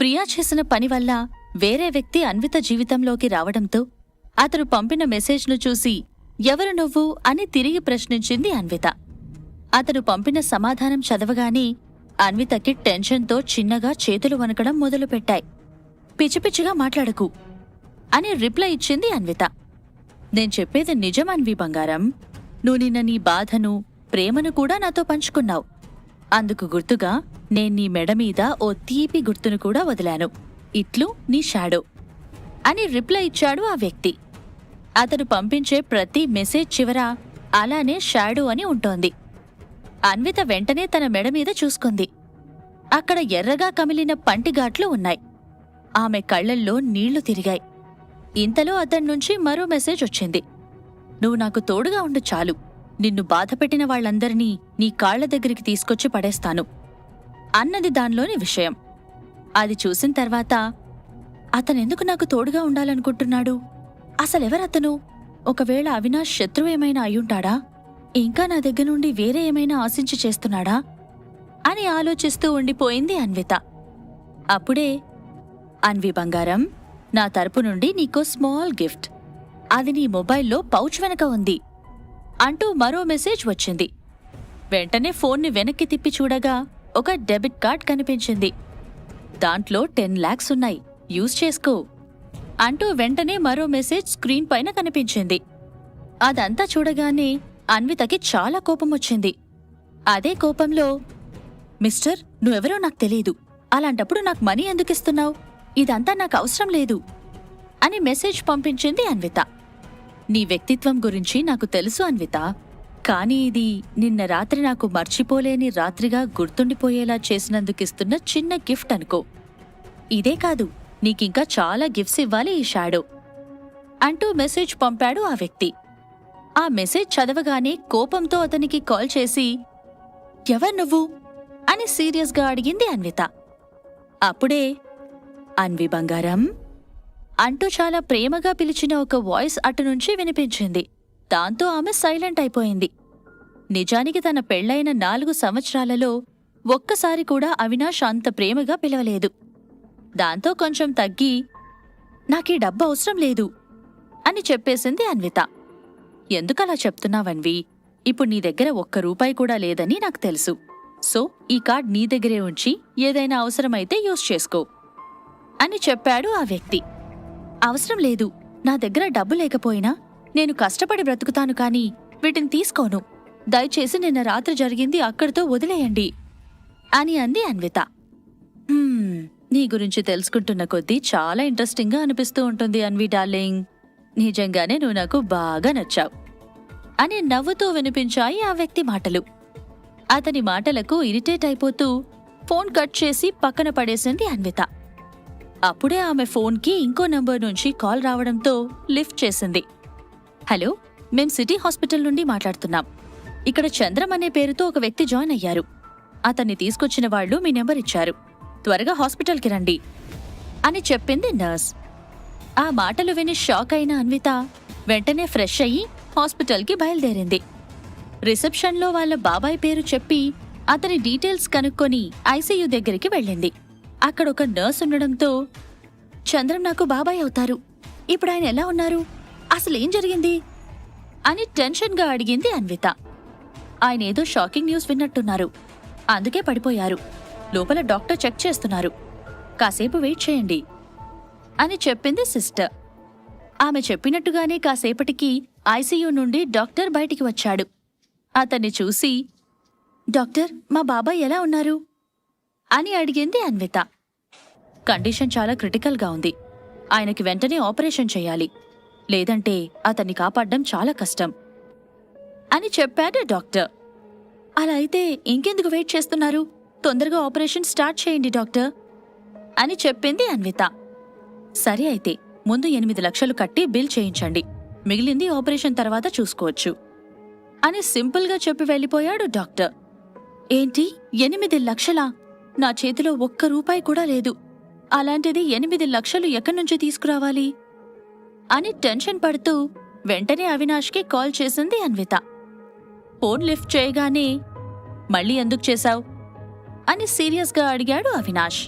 ప్రియా చేసిన పని వల్ల వేరే వ్యక్తి అన్విత జీవితంలోకి రావడంతో అతను పంపిన మెసేజ్ను చూసి ఎవరు నువ్వు అని తిరిగి ప్రశ్నించింది అన్విత. అతను పంపిన సమాధానం చదవగానే అన్వితకి టెన్షన్తో చిన్నగా చేతులు వణకడం మొదలుపెట్టాయి. పిచ్చిపిచ్చిగా మాట్లాడకు అని రిప్లై ఇచ్చింది అన్విత. నేను చెప్పేది నిజం అన్వి బంగారం. నువ్వు నిన్న నీ బాధను, ప్రేమను కూడా నాతో పంచుకున్నావు. అందుకు గుర్తుగా నేను నీ మెడ మీద ఓ తీపి గుర్తును కూడా వదిలాను. ఇట్లు నీ షాడో అని రిప్లై ఇచ్చాడు ఆ వ్యక్తి. అతను పంపించే ప్రతి మెసేజ్ చివర అలానే షాడో అని ఉంటోంది. అన్విత వెంటనే తన మెడ మీద చూసుకుంది. అక్కడ ఎర్రగా కమిలిన పంటిఘాట్లు ఉన్నాయి. ఆమె కళ్లల్లో నీళ్లు తిరిగాయి. ఇంతలో అతన్నుంచి మరో మెసేజ్ వచ్చింది. నువ్వు నాకు తోడుగా ఉండు చాలు. నిన్ను బాధపెట్టిన వాళ్లందరినీ నీ కాళ్ల దగ్గరికి తీసుకొచ్చి పడేస్తాను అన్నది దానిలోని విషయం. అది చూసిన తర్వాత అతనెందుకు నాకు తోడుగా ఉండాలనుకుంటున్నాడు? అసలెవరతను? ఒకవేళ అవినాష్ శత్రువేమైనా అయ్యుంటాడా? ఇంకా నా దగ్గర నుండి వేరే ఏమైనా ఆశించి చేస్తున్నాడా అని ఆలోచిస్తూ ఉండిపోయింది అన్విత. అప్పుడే, అన్వి బంగారం, నా తరపు నుండి నీకో స్మాల్ గిఫ్ట్. అది నీ మొబైల్లో పౌచ్ వెనక ఉంది అంటూ మరో మెసేజ్ వచ్చింది. వెంటనే ఫోన్ని వెనక్కి తిప్పి చూడగా ఒక డెబిట్ కార్డ్ కనిపించింది. దాంట్లో 10 lakhs ఉన్నాయి, యూజ్ చేసుకో అంటూ వెంటనే మరో మెసేజ్ స్క్రీన్ పైన కనిపించింది. అదంతా చూడగానే అన్వితకి చాలా కోపమొచ్చింది. అదే కోపంలో, మిస్టర్, నువ్వెవరో నాకు తెలీదు. అలాంటప్పుడు నాకు మనీ ఎందుకిస్తున్నావు? ఇదంతా నాకు అవసరం లేదు అని మెసేజ్ పంపించింది అన్విత. నీ వ్యక్తిత్వం గురించి నాకు తెలుసు అన్విత. కానీ ఇది నిన్న రాత్రి నాకు మర్చిపోలేని రాత్రిగా గుర్తుండిపోయేలా చేసినందుకిస్తున్న చిన్న గిఫ్ట్ అనుకో. ఇదే కాదు, నీకింకా చాలా గిఫ్ట్స్ ఇవ్వాలి ఈ షాడో అంటూ మెసేజ్ పంపాడు ఆ వ్యక్తి. ఆ మెసేజ్ చదవగానే కోపంతో అతనికి కాల్ చేసి, ఎవరు నువ్వు అని సీరియస్గా అడిగింది అన్విత. అప్పుడే, అన్వి బంగారం అంటూ చాలా ప్రేమగా పిలిచిన ఒక వాయిస్ అటునుంచి వినిపించింది. దాంతో ఆమె సైలెంట్ అయిపోయింది. నిజానికి తన పెళ్లైన 4 సంవత్సరాలలో ఒక్కసారి కూడా అవినాష్ అంత ప్రేమగా పిలవలేదు. దాంతో కొంచెం తగ్గి, నాకీ డబ్బు అవసరం లేదు అని చెప్పేసింది అన్విత. ఎందుకలా చెప్తున్నావన్వి? ఇప్పుడు నీ దగ్గర ₹1 కూడా లేదని నాకు తెలుసు. సో ఈ కార్డ్ నీ దగ్గరే ఉంచి ఏదైనా అవసరమైతే యూజ్ చేసుకో అని చెప్పాడు ఆ వ్యక్తి. అవసరం లేదు, నా దగ్గర డబ్బు లేకపోయినా నేను కష్టపడి బ్రతుకుతాను, కానీ వీటిని తీసుకోను. దయచేసి నిన్న రాత్రి జరిగింది అక్కడితో వదిలేయండి అని అంది అన్విత. నీ గురించి తెలుసుకుంటున్న కొద్దీ చాలా ఇంట్రెస్టింగ్గా అనిపిస్తూ ఉంటుంది అన్వి డార్లింగ్. నిజంగానే నువ్వు నాకు బాగా నచ్చావు అని నవ్వుతూ వినిపించాయి ఆ వ్యక్తి మాటలు. అతని మాటలకు ఇరిటేట్ అయిపోతూ ఫోన్ కట్ చేసి పక్కన పడేసింది అన్విత. అప్పుడే ఆమె ఫోన్కి ఇంకో నంబర్ నుంచి కాల్ రావడంతో లిఫ్ట్ చేసింది. హలో, మేం సిటీ హాస్పిటల్ నుండి మాట్లాడుతున్నాం. ఇక్కడ చంద్రం అనే పేరుతో ఒక వ్యక్తి జాయిన్ అయ్యారు. అతన్ని తీసుకొచ్చిన వాళ్లు మీ నెంబర్ ఇచ్చారు. త్వరగా హాస్పిటల్కి రండి అని చెప్పింది నర్స్. ఆ మాటలు విని షాక్ అయిన అన్విత వెంటనే ఫ్రెష్ అయ్యి హాస్పిటల్కి బయలుదేరింది. రిసెప్షన్లో వాళ్ళ బాబాయ్ పేరు చెప్పి అతని డీటెయిల్స్ కనుక్కొని ఐసీయూ దగ్గరికి వెళ్ళింది. అక్కడొక నర్స్ ఉండడంతో, చంద్రం నాకు బాబాయ్ అవుతారు. ఇప్పుడు ఆయన ఎలా ఉన్నారు? అసలేం జరిగింది అని టెన్షన్గా అడిగింది అన్విత. ఆయనేదో షాకింగ్ న్యూస్ విన్నట్టున్నారు, అందుకే పడిపోయారు. లోపల డాక్టర్ చెక్ చేస్తున్నారు. కాసేపు వెయిట్ చేయండి అని చెప్పింది సిస్టర్. ఆమె చెప్పినట్టుగానే కాసేపటికి ఐసీయూ నుండి డాక్టర్ బయటికి వచ్చాడు. అతన్ని చూసి, డాక్టర్, మా బాబాయ్ ఎలా ఉన్నారు అని అడిగింది అన్విత. కండిషన్ చాలా క్రిటికల్గా ఉంది. ఆయనకి వెంటనే ఆపరేషన్ చేయాలి, లేదంటే అతన్ని కాపాడడం చాలా కష్టం అని చెప్పాడు డాక్టర్. అలా అయితే ఇంకెందుకు వెయిట్ చేస్తున్నారు? తొందరగా ఆపరేషన్ స్టార్ట్ చేయండి డాక్టర్ అని చెప్పింది అన్విత. సరే అయితే ముందు 8 లక్షలు కట్టి బిల్ చేయించండి, మిగిలింది ఆపరేషన్ తర్వాత చూసుకోవచ్చు అని సింపుల్గా చెప్పి వెళ్ళిపోయాడు డాక్టర్. ఏంటి, 8 లక్షలా? నా చేతిలో ₹1 కూడా లేదు. అలాంటిది 8 లక్షలు ఎక్కడి నుంచి తీసుకురావాలి అని టెన్షన్ పడుతూ వెంటనే అవినాష్కి కాల్ చేసింది అన్విత. ఫోన్ లిఫ్ట్ చేయగానే, మళ్ళీ ఎందుకు చేశావు అని సీరియస్గా అడిగాడు అవినాష్.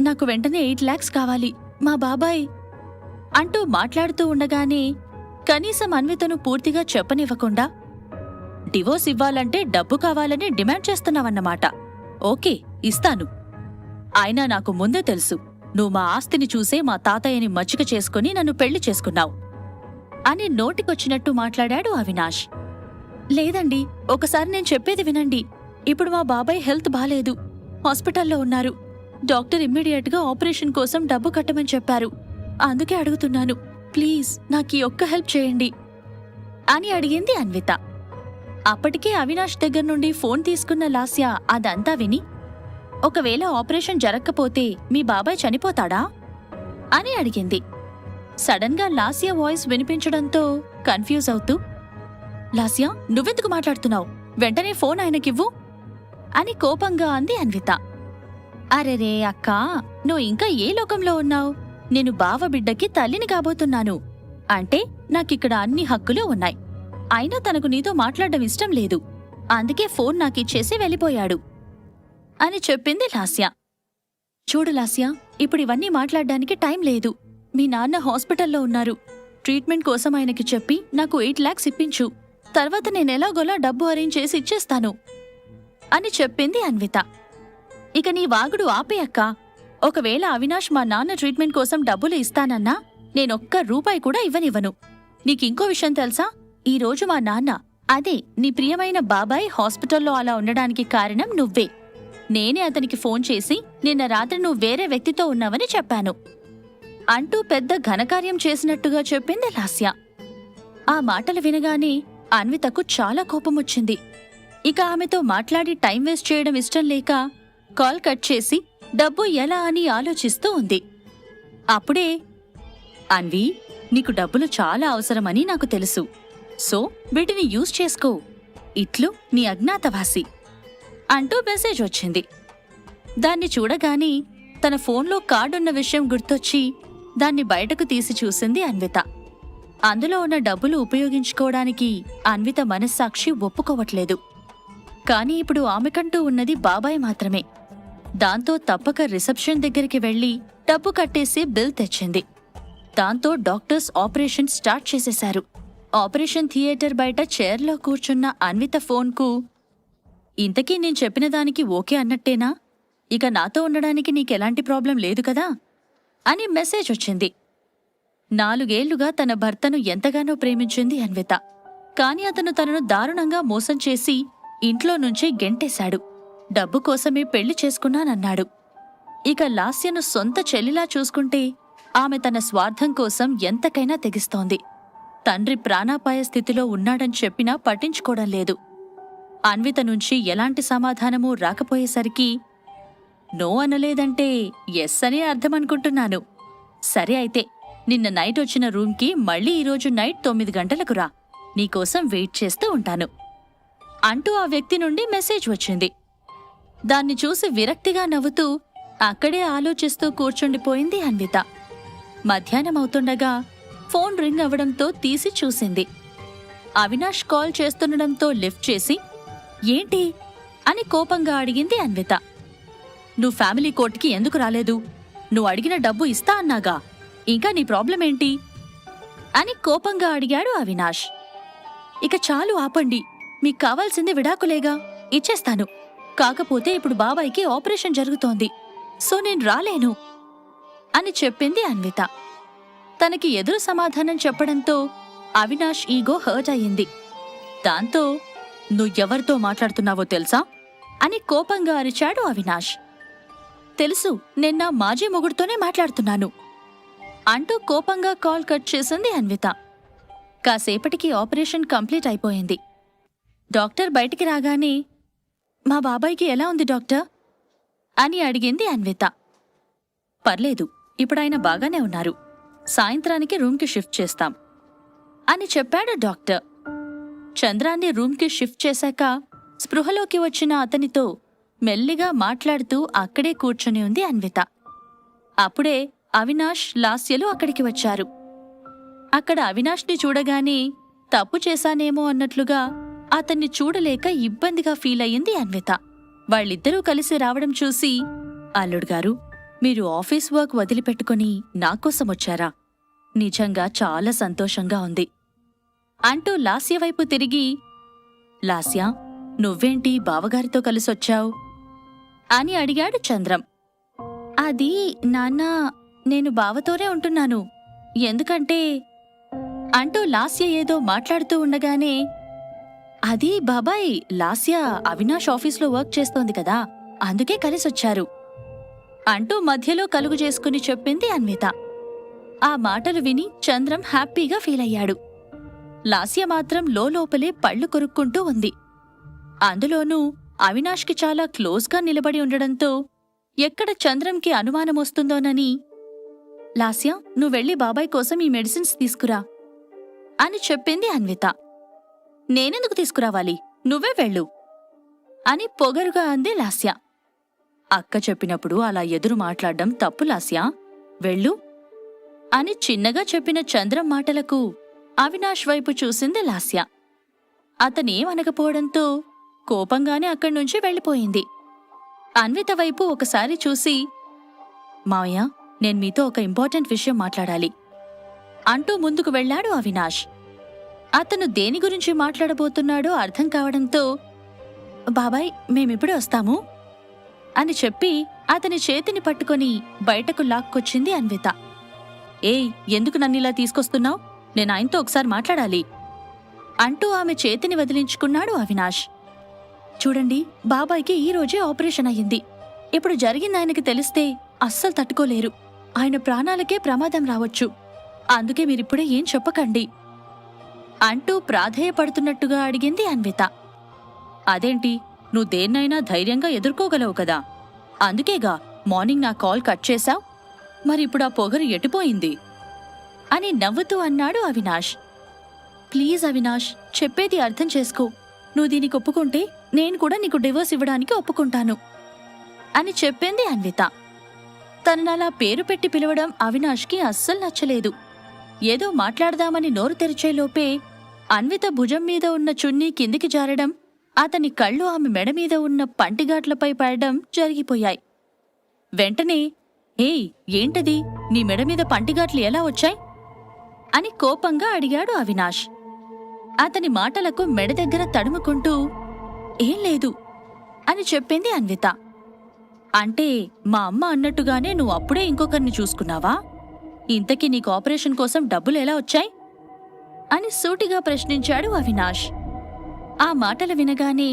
నాకు వెంటనే 8 lakhs కావాలి, మా బాబాయ్ అంటూ మాట్లాడుతూ ఉండగానే కనీసం అన్వితను పూర్తిగా చెప్పనివ్వకుండా డివోర్స్ ఇవ్వాలంటే డబ్బు కావాలని డిమాండ్ చేస్తున్నావన్నమాట. ఓకే, ఇస్తాను. అయినా నాకు ముందే తెలుసు, నువ్వు మా ఆస్తిని చూసే మా తాతయ్యని మచ్చిక చేసుకుని నన్ను పెళ్లి చేసుకున్నావు అని నోటికొచ్చినట్టు మాట్లాడాడు అవినాష్. లేదండి, ఒకసారి నేను చెప్పేది వినండి. ఇప్పుడు మా బాబాయ్ హెల్త్ బాలేదు, హాస్పిటల్లో ఉన్నారు. డాక్టర్ ఇమ్మీడియట్గా ఆపరేషన్ కోసం డబ్బు కట్టమని చెప్పారు. అందుకే అడుగుతున్నాను, ప్లీజ్ నాకు ఈ ఒక్క హెల్ప్ చేయండి అని అడిగింది అన్విత. అప్పటికే అవినాష్ దగ్గర నుండి ఫోన్ తీసుకున్న లాస్య అదంతా విని, ఒకవేళ ఆపరేషన్ జరగకపోతే మీ బాబాయ్ చనిపోతాడా అని అడిగింది. సడన్ గా లాస్య వాయిస్ వినిపించడంతో కన్ఫ్యూజ్ అవుతూ, లాస్య, నువ్వెందుకు మాట్లాడుతున్నావు? వెంటనే ఫోన్ ఆయనకివ్వు అని కోపంగా అంది అన్విత. అరెరే అక్కా, నువ్వు ఇంకా ఏ లోకంలో ఉన్నావు? నేను బావబిడ్డకి తల్లిని కాబోతున్నాను అంటే నాకిక్కడ అన్ని హక్కులు ఉన్నాయి. అయినా తనకు నీతో మాట్లాడడం ఇష్టం లేదు, అందుకే ఫోన్ నాకిచ్చేసి వెళ్ళిపోయాడు అని చెప్పింది లాస్య. చూడు లాస్య, ఇప్పుడు ఇవన్నీ మాట్లాడడానికి టైం లేదు. మీ నాన్న హాస్పిటల్లో ఉన్నారు. ట్రీట్మెంట్ కోసం ఆయనకి చెప్పి నాకు 8 lakhs ఇప్పించు. తర్వాత నేనెలాగోలా డబ్బు అరేంజ్ చేసి ఇచ్చేస్తాను అని చెప్పింది అన్విత. ఇక నీ వాగుడు ఆపే అక్కా. ఒకవేళ అవినాష్ మా నాన్న ట్రీట్మెంట్ కోసం డబ్బులు ఇస్తానన్నా నేనొక్క రూపాయి కూడా ఇవ్వనివ్వను. నీకింకో విషయం తెలుసా? ఈరోజు మా నాన్న, అదే నీ ప్రియమైన బాబాయ్ హాస్పిటల్లో అలా ఉండడానికి కారణం నువ్వే. నేనే అతనికి ఫోన్ చేసి నిన్న రాత్రి నువ్వు వేరే వ్యక్తితో ఉన్నావని చెప్పాను అంటూ పెద్ద ఘనకార్యం చేసినట్టుగా చెప్పింది లాస్య. ఆ మాటలు వినగానే అన్వితకు చాలా కోపమొచ్చింది. ఇక ఆమెతో మాట్లాడి టైం వేస్ట్ చేయడం ఇష్టం లేక కాల్ కట్ చేసి డబ్బు ఎలా అని ఆలోచిస్తూ ఉంది. అప్పుడే, అన్వి, నీకు డబ్బులు చాలా అవసరమని నాకు తెలుసు. సో వీటిని యూజ్ చేసుకో. ఇట్లు నీ అజ్ఞాతవాసి అంటూ మెసేజ్ వచ్చింది. దాన్ని చూడగానే తన ఫోన్లో కార్డున్న విషయం గుర్తొచ్చి దాన్ని బయటకు తీసి చూసింది అన్విత. అందులో ఉన్న డబ్బులు ఉపయోగించుకోవడానికి అన్విత మనస్సాక్షి ఒప్పుకోవట్లేదు. కాని ఇప్పుడు ఆమెకంటూ ఉన్నది బాబాయ్ మాత్రమే. దాంతో తప్పక రిసెప్షన్ దగ్గరికి వెళ్లి డబ్బు కట్టేసి బిల్ తెచ్చింది. దాంతో డాక్టర్స్ ఆపరేషన్ స్టార్ట్ చేసేశారు. ఆపరేషన్ థియేటర్ బయట చైర్లో కూర్చున్న అన్విత ఫోన్కు, ఇంతకీ నేను చెప్పిన దానికి ఓకే అన్నట్టేనా? ఇక నాతో ఉండడానికి నీకెలాంటి ప్రాబ్లం లేదు కదా అని మెసేజ్ వచ్చింది. 4 ఏళ్లుగా తన భర్తను ఎంతగానో ప్రేమించింది అన్విత. కాని అతను తనను దారుణంగా మోసం చేసి ఇంట్లో నుంచి గెంటేశాడు. డబ్బు కోసమే పెళ్లి చేసుకున్నానన్నాడు. ఇక లాస్యను సొంత చెల్లిలా చూసుకుంటే ఆమె తన స్వార్థం కోసం ఎంతకైనా తెగిస్తోంది. తండ్రి ప్రాణాపాయ స్థితిలో ఉన్నాడని చెప్పినా పట్టించుకోవడం లేదు. అన్విత నుంచి ఎలాంటి సమాధానమూ రాకపోయేసరికి నో అనలేదంటే ఎస్ అని అర్థమనుకుంటున్నాను. సరే అయితే, నిన్న నైట్ వచ్చిన రూమ్కి మళ్ళీ ఈరోజు నైట్ 9 గంటలకు రా, నీకోసం వెయిట్ చేస్తూ ఉంటాను అంటూ ఆ వ్యక్తి నుండి మెసేజ్ వచ్చింది. దాన్ని చూసి విరక్తిగా నవ్వుతూ అక్కడే ఆలోచిస్తూ కూర్చుండిపోయింది అన్విత. మధ్యాహ్నమవుతుండగా ఫోన్ రింగ్ అవడంతో తీసి చూసింది. అవినాష్ కాల్ చేస్తుండడంతో లిఫ్ట్ చేసి, ఏంటి అని కోపంగా అడిగింది అన్విత. నువ్వు ఫ్యామిలీ కోర్టుకి ఎందుకు రాలేదు? నువ్వు అడిగిన డబ్బు ఇస్తా అన్నాగా, ఇంకా నీ ప్రాబ్లం ఏంటి అని కోపంగా అడిగాడు అవినాష్. ఇక చాలు ఆపండి, మీకు కావాల్సింది విడాకులేగా, ఇచ్చేస్తాను. కాకపోతే ఇప్పుడు బాబాయ్కి ఆపరేషన్ జరుగుతోంది, సో నేను రాలేను అని చెప్పింది అన్విత. తనకి ఎదురు సమాధానం చెప్పడంతో అవినాష్ ఈగో హర్ట్ అయ్యింది. దాంతో, నువ్వెవరితో మాట్లాడుతున్నావో తెలుసా అని కోపంగా అరిచాడు అవినాష్. తెలుసు, నిన్న మాజీ మొగుడుతోనే మాట్లాడుతున్నాను అంటూ కోపంగా కాల్ కట్ చేసింది అన్విత. కాసేపటికి ఆపరేషన్ కంప్లీట్ అయిపోయింది. డాక్టర్ బయటికి రాగానే, మా బాబాయ్కి ఎలా ఉంది డాక్టర్ అని అడిగింది అన్విత. పర్లేదు, ఇప్పుడాయన బాగానే ఉన్నారు. సాయంత్రానికి రూమ్కి షిఫ్ట్ చేస్తాం అని చెప్పాడు డాక్టర్. చంద్రాన్ని రూమ్కి షిఫ్ట్ చేశాక స్పృహలోకి వచ్చిన అతనితో మెల్లిగా మాట్లాడుతూ అక్కడే కూర్చుని ఉంది అన్విత. అప్పుడే అవినాష్, లాస్యలు అక్కడికి వచ్చారు. అక్కడ అవినాష్ని చూడగానే తప్పు చేశానేమో అన్నట్లుగా అతన్ని చూడలేక ఇబ్బందిగా ఫీల్ అయ్యింది అన్విత. వాళ్ళిద్దరూ కలిసి రావడం చూసి, అల్లుడుగారు, మీరు ఆఫీస్ వర్క్ వదిలిపెట్టుకుని నాకోసం వచ్చారా? నిజంగా చాలా సంతోషంగా ఉంది అంటూ లాస్య వైపు తిరిగి, లాస్య, నువ్వేంటి బావగారితో కలిసొచ్చావు అని అడిగాడు చంద్రం. అది నాన్న, నేను బావతోనే ఉంటున్నాను. ఎందుకంటే అంటూ లాస్య ఏదో మాట్లాడుతూ ఉండగానే, అది బాబాయ్, లాస్య అవినాష్ ఆఫీస్లో వర్క్ చేస్తోంది కదా, అందుకే కలిసొచ్చారు అంటూ మధ్యలో కలుగు చేసుకుని చెప్పింది అన్విత. ఆ మాటలు విని చంద్రం హ్యాపీగా ఫీలయ్యాడు. లాస్య మాత్రం లోపలే పళ్ళు కొరుక్కుంటూ ఉంది. అందులోనూ అవినాష్కి చాలా క్లోజ్గా నిలబడి ఉండడంతో ఎక్కడ చంద్రంకి అనుమానమొస్తుందోనని, లాస్య, నువ్వెళ్ళి బాబాయ్ కోసం ఈ మెడిసిన్స్ తీసుకురా అని చెప్పింది అన్విత. నేనెందుకు తీసుకురావాలి, నువ్వే వెళ్ళు అని పొగరుగా అంది లాస్య. అక్క చెప్పినప్పుడు అలా ఎదురు మాట్లాడ్డం తప్పు లాస్య, వెళ్ళు అని చిన్నగా చెప్పిన చంద్రం మాటలకు అవినాష్ వైపు చూసింది లాస్య. అతనేమనకపోవడంతో కోపంగానే అక్కడ్నుంచి వెళ్ళిపోయింది. అన్విత వైపు ఒకసారి చూసి, మావయ్య, నేను మీతో ఒక ఇంపార్టెంట్ విషయం మాట్లాడాలి అంటూ ముందుకు వెళ్లాడు అవినాష్. అతను దేని గురించి మాట్లాడబోతున్నాడో అర్థం కావడంతో, బాబాయ్, మేమిప్పుడే వస్తాము అని చెప్పి అతని చేతిని పట్టుకొని బయటకు లాక్కొచ్చింది అన్విత. ఏయ్, ఎందుకు నన్నిలా తీసుకొస్తున్నావు? నేను ఆయనతో ఒకసారి మాట్లాడాలి అంటూ ఆమె చేతిని వదిలించుకున్నాడు అవినాష్. చూడండి, బాబాయ్కి ఈ రోజే ఆపరేషన్ అయ్యింది. ఇప్పుడు జరిగిందాయనకి తెలిస్తే అస్సలు తట్టుకోలేరు. ఆయన ప్రాణాలకే ప్రమాదం రావచ్చు. అందుకే మీరిప్పుడే ఏం చెప్పకండి అంటూ ప్రాధేయపడుతున్నట్టుగా అడిగింది అన్విత. అదేంటి, నువ్వు దేన్నైనా ధైర్యంగా ఎదుర్కోగలవు కదా, అందుకేగా మార్నింగ్ నా కాల్ కట్ చేశావ్. మరిప్పుడు ఆ పొగరు ఎటుపోయింది అని నవ్వుతూ అన్నాడు అవినాష్. ప్లీజ్ అవినాష్, చెప్పేది అర్థం చేసుకో. నువ్వు దీనికి ఒప్పుకుంటే నేను కూడా నీకు డివోర్స్ ఇవ్వడానికి ఒప్పుకుంటాను అని చెప్పింది అన్విత. తననలా పేరు పెట్టి పిలవడం అవినాష్కి అస్సలు నచ్చలేదు. ఏదో మాట్లాడదామని నోరు తెరిచేలోపే అన్విత భుజం మీద ఉన్న చున్నీ కిందికి జారడం, అతని కళ్ళు ఆమె మెడ మీద ఉన్న పంటిగాట్లపై పడడం జరిగిపోయాయి. వెంటనే, ఏయ్, ఏంటది, నీ మెడ మీద పంటిగాట్లు ఎలా వచ్చాయి అని కోపంగా అడిగాడు అవినాష్. అతని మాటలకు మెడ దగ్గర తడుముకుంటూ, ఏం లేదు అని చెప్పింది అన్విత. అంటే మా అమ్మ అన్నట్టుగానే నువ్వు అప్పుడే ఇంకొకరిని చూసుకున్నావా? ఇంతకీ నీకు ఆపరేషన్ కోసం డబ్బులు ఎలా వచ్చాయి అని సూటిగా ప్రశ్నించాడు అవినాష్. ఆ మాటలు వినగానే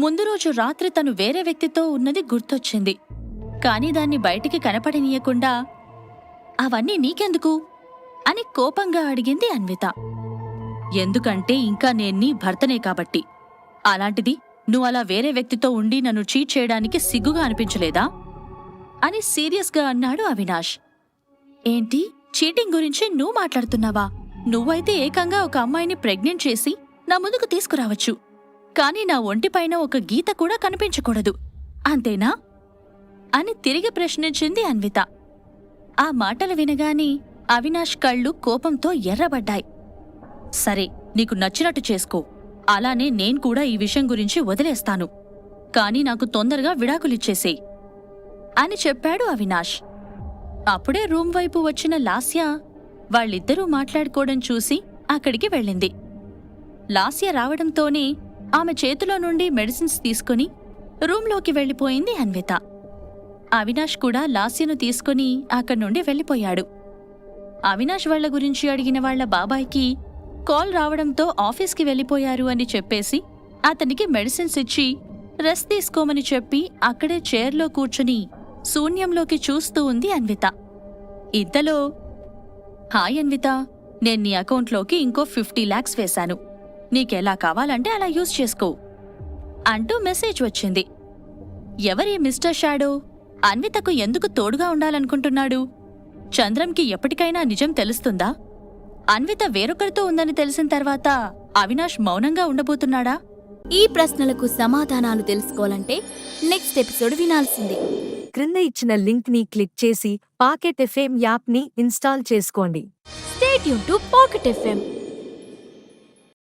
ముందు రోజు రాత్రి తను వేరే వ్యక్తితో ఉన్నది గుర్తొచ్చింది. కాని దాన్ని బయటికి కనపడనీయకుండా, అవన్నీ నీకెందుకు అని కోపంగా అడిగింది అన్విత. ఎందుకంటే ఇంకా నేన్ని భర్తనే కాబట్టి. అలాంటిది నువ్వలా వేరే వ్యక్తితో ఉండి నన్ను చీట్ చేయడానికి సిగ్గుగా అనిపించలేదా అని సీరియస్గా అన్నాడు అవినాష్. ఏంటి, చీటింగ్ గురించి నువ్వు మాట్లాడుతున్నావా? నువ్వైతే ఏకంగా ఒక అమ్మాయిని ప్రెగ్నెంట్ చేసి నా ముందుకు తీసుకురావచ్చు, కాని నా ఒంటిపైన ఒక గీత కూడా కనిపించకూడదు, అంతేనా అని తిరిగి ప్రశ్నించింది అన్విత. ఆ మాటలు వినగాని అవినాష్ కళ్ళు కోపంతో ఎర్రబడ్డాయి. సరే, నీకు నచ్చినట్టు చేసుకో. అలానే నేను కూడా ఈ విషయం గురించి వదిలేస్తాను. కాని నాకు తొందరగా విడాకులిచ్చేసేయ్ అని చెప్పాడు అవినాష్. అప్పుడే రూమ్ వైపు వచ్చిన లాస్య వాళ్ళిద్దరూ మాట్లాడుకోవడం చూసి అక్కడికి వెళ్ళింది. లాస్య రావడంతోనే ఆమె చేతిలో నుండి మెడిసిన్స్ తీసుకుని రూంలోకి వెళ్ళిపోయింది అన్విత. అవినాష్ కూడా లాస్యను తీసుకుని అక్కడి నుండి వెళ్ళిపోయాడు. అవినాష్ వాళ్ల గురించి అడిగిన వాళ్ల బాబాయ్కి కాల్ రావడంతో ఆఫీస్కి వెళ్ళిపోయారు అని చెప్పేసి అతనికి మెడిసిన్స్ ఇచ్చి రెస్ట్ తీసుకోమని చెప్పి అక్కడే చైర్లో కూర్చుని శూన్యంలోకి చూస్తూ ఉంది అన్విత. ఇంతలో, హాయ్ అన్విత, నేను నీ అకౌంట్లోకి ఇంకో 50 lakhs వేశాను. నీకెలా కావాలంటే అలా యూజ్ చేసుకో అంటూ మెసేజ్ వచ్చింది. ఎవరి మిస్టర్ షాడో అన్వితకు ఎందుకు తోడుగా ఉండాలనుకుంటున్నాడు? చంద్రంకి ఎప్పటికైనా నిజం తెలుస్తుందా? అన్విత వేరొకరితో ఉందని తెలిసిన తర్వాత అవినాష్ మౌనంగా ఉండబోతున్నాడా? ఈ ప్రశ్నలకు సమాధానాలు తెలుసుకోవాలంటే నెక్స్ట్ ఎపిసోడ్ వినాల్సిందే. క్రింద ఇచ్చిన లింక్ ని క్లిక్ చేసి పాకెట్ ఎఫ్ఎం యాప్ ని ఇన్స్టాల్ చేసుకోండి. Stay tune to pocket FM.